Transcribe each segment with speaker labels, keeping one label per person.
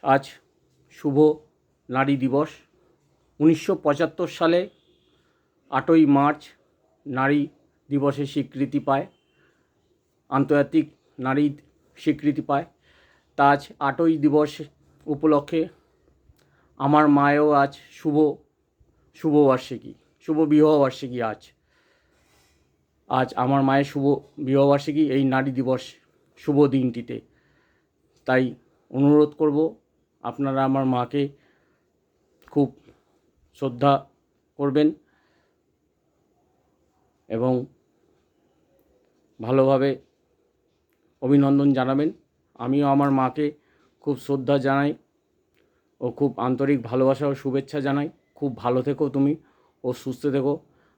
Speaker 1: আজ শুভ নারী দিবস। 1975 সালে 8ই মার্চ নারী দিবসের স্বীকৃতি পায়, আন্তর্জাতিক নারী স্বীকৃতি পায়। তা আজ 8ই দিবস উপলক্ষে আমার মায়েরও আজ শুভবার্ষিকী, শুভ বিবাহবার্ষিকী। আজ আমার মায়ের শুভ বিবাহবার্ষিকী এই নারী দিবস শুভ দিনটিতে। তাই অনুরোধ করব আপনারা আমার মাকে খুব শ্রদ্ধা করবেন এবং ভালোভাবে অভিনন্দন জানাবেন। আমিও আমার মাকে খুব শ্রদ্ধা জানাই ও খুব আন্তরিক ভালোবাসা ও শুভেচ্ছা জানাই। খুব ভালো থেকো তুমি ও সুস্থ থেকো।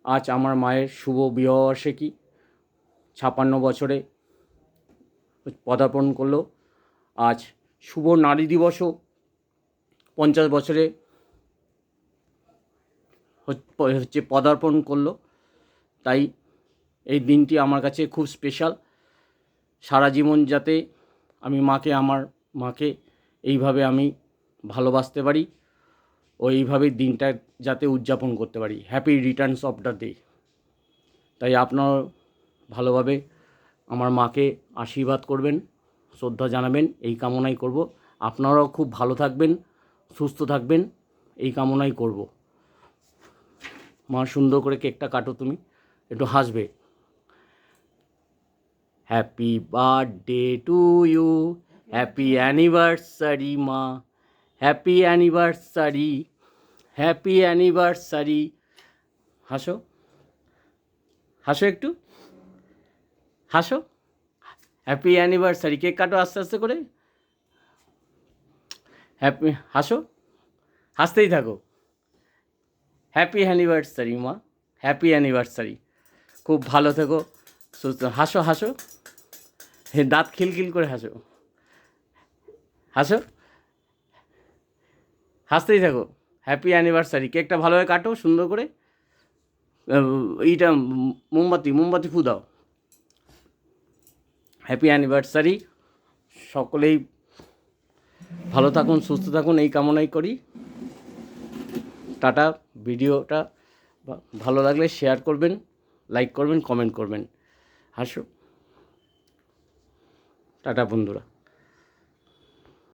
Speaker 1: আজ আমার মায়ের শুভ বিবাহবার্ষিকী, 56 বছরে পদার্পণ করলো। আজ শুভ নারী দিবসও 50 বছরে হচ্ছে পদার্পণ করলো। তাই এই দিনটি আমার কাছে খুব স্পেশাল। সারা জীবন যাতে আমি আমার মাকে এইভাবে আমি ভালোবাসতে পারি ও এইভাবে দিনটা যাতে উদযাপন করতে পারি। Happy Returns of the day. তাই আপনারাও ভালোভাবে আমার মাকে আশীর্বাদ করবেন, শ্রদ্ধা জানাবেন, এই কামনাই করব। আপনারাও খুব ভালো থাকবেন, সুস্থ থাকবেন, এই কামনাই করব। মা, সুন্দর করে কেকটা কাটো, তুমি একটু হাসবে। Happy birthday to you, happy anniversary মা, হ্যাপি অ্যানিভার্সারি, হ্যাপি অ্যানিভার্সারি। হাসো, হাসো, একটু হাসো। Happy anniversary. কেক কাটো আস্তে আস্তে করে। হ্যাপি, হাসো, হাসতেই থাকো। হ্যাপি অ্যানিভার্সারি মা, হ্যাপি অ্যানিভার্সারি। খুব ভালো থেকো, সুস্থ। হাসো, হাসো, দাঁত খিলখিল করে হাসো, হাসো, হাসতেই থাকো। Happy anniversary. কেকটা ভালোভাবে কাটো সুন্দর করে। এইটা মোমবাতি ফু দাও। Happy anniversary. সকলেই ভালো থাকুন, সুস্থ থাকুন, এই কামনাই করি। টাটা। ভিডিওটা ভালো লাগলে শেয়ার করবেন, লাইক করবেন, কমেন্ট করবেন। হাসো। টাটা বন্ধুরা।